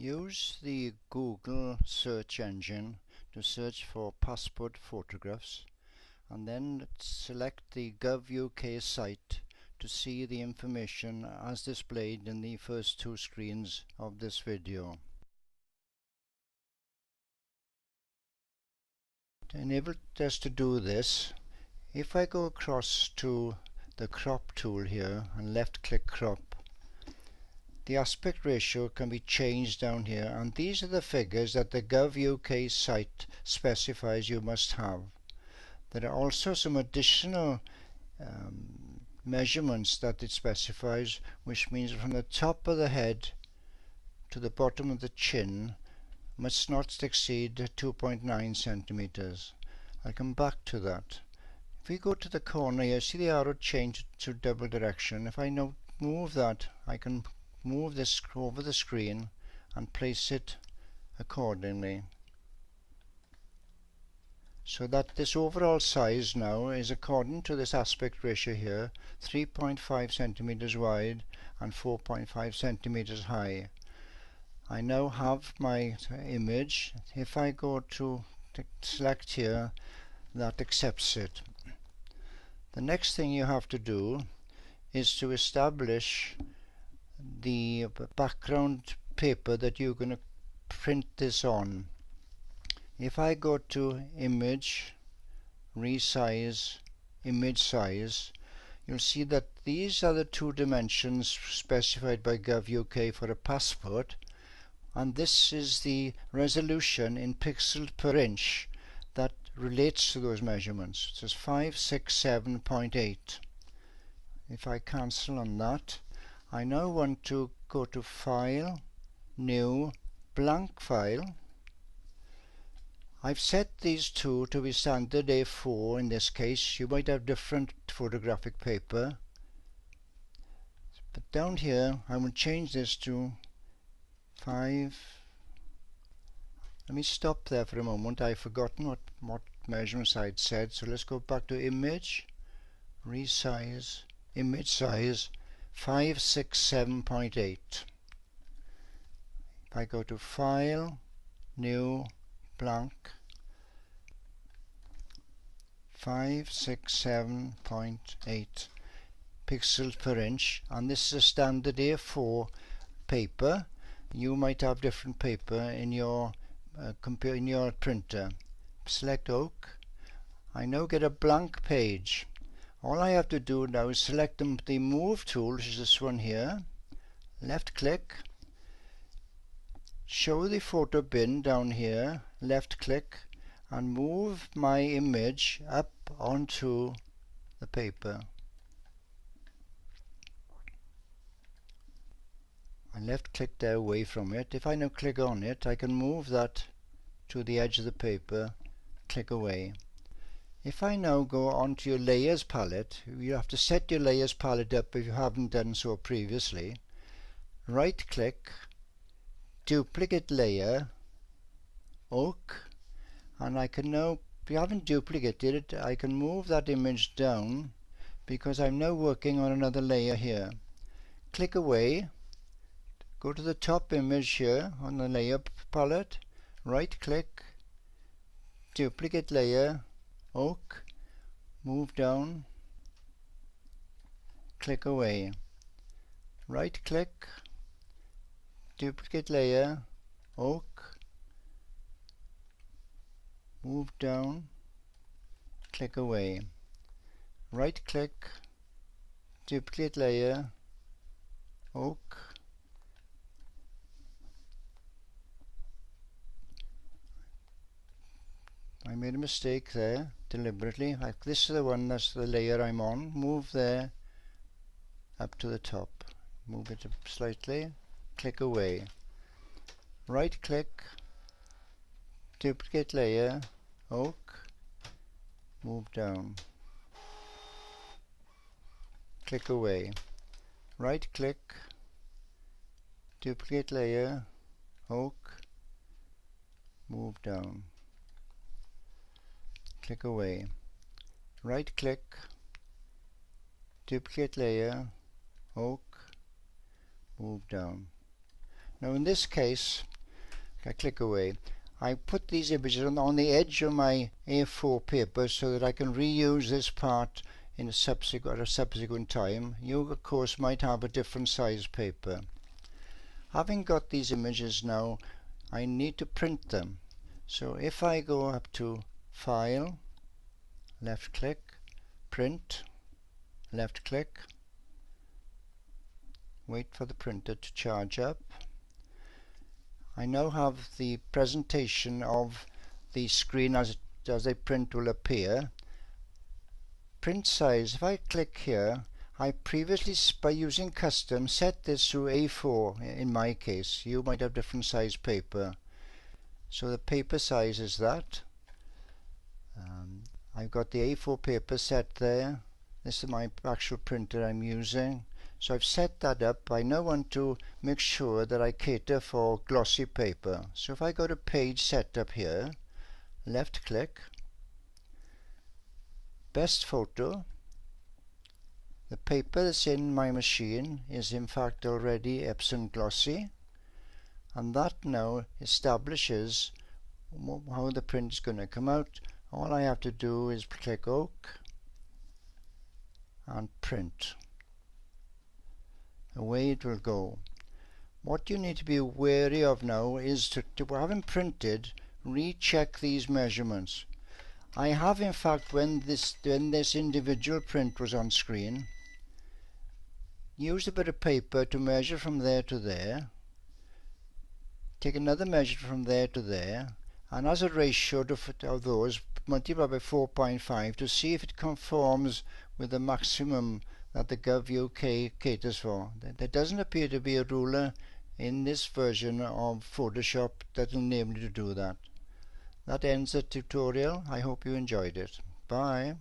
Use the Google search engine to search for passport photographs, and then select the Gov UK site to see the information as displayed in the first two screens of this video. To enable us to do this, if I go across to the crop tool here and left click crop, the aspect ratio can be changed down here, and these are the figures that the Gov UK site specifies you must have. There are also some additional measurements that it specifies, which means from the top of the head to the bottom of the chin must not exceed 2.9 centimeters. I'll come back to that. If we go to the corner here, see the arrow change to double direction. If I now move that, I can move this over the screen and place it accordingly, so that this overall size now is according to this aspect ratio here, 3.5 centimeters wide and 4.5 centimeters high. I now have my image. If I go to select here, that accepts it. The next thing you have to do is to establish the background paper that you're going to print this on. If I go to image, resize, image size, you'll see that these are the two dimensions specified by Gov UK for a passport, and this is the resolution in pixels per inch that relates to those measurements. It says 567.8. If I cancel on that, I now want to go to File, New, Blank File. I've set these two to be standard A4 in this case. You might have different photographic paper. But down here I will change this to 5. Let me stop there for a moment. I've forgotten what measurements I'd said. So let's go back to Image, Resize, Image Size, 567.8. If I go to File, New, Blank, 567.8 pixels per inch, and this is a standard A4 paper. You might have different paper in your printer. Select Oak. I now get a blank page. All I have to do now is select the Move tool, which is this one here, left click, show the photo bin down here, left click, and move my image up onto the paper. I left click there away from it. If I now click on it, I can move that to the edge of the paper, click away. If I now go onto your layers palette, you have to set your layers palette up if you haven't done so previously. Right click, duplicate layer, Oak, and I can now, if you haven't duplicated it, I can move that image down because I'm now working on another layer here. Click away, go to the top image here on the layer palette, right click, duplicate layer, Oak, move down, click away, right click, duplicate layer, Oak, move down, click away, right click, duplicate layer, Oak, I made a mistake there deliberately. This is the one, that's the layer I'm on. Move there up to the top, move it up slightly, click away, right click, duplicate layer, Oak, move down, click away, right click, duplicate layer, Oak, move down, click away, right click, duplicate layer, Oak, move down. Now in this case I click away. I put these images on the edge of my A4 paper so that I can reuse this part in at a subsequent time. You of course might have a different size paper. Having got these images now, I need to print them. So if I go up to File, left click, Print, left click, wait for the printer to charge up. I now have the presentation of the screen as a print will appear. Print size, if I click here, I previously, by using custom, set this to A4 in my case. You might have different size paper. So the paper size is that. I've got the A4 paper set there. This is my actual printer I'm using. So I've set that up. I now want to make sure that I cater for glossy paper. So if I go to Page Setup here, left click, Best Photo. The paper that's in my machine is in fact already Epson Glossy, and that now establishes how the print is going to come out. All I have to do is click OK and print. Away it will go. What you need to be wary of now is to having printed, recheck these measurements. I have in fact, when this individual print was on screen, used a bit of paper to measure from there to there, take another measure from there to there, and as a ratio of those, multiply by 4.5 to see if it conforms with the maximum that the Gov UK caters for. There doesn't appear to be a ruler in this version of Photoshop that will enable you to do that. That ends the tutorial. I hope you enjoyed it. Bye.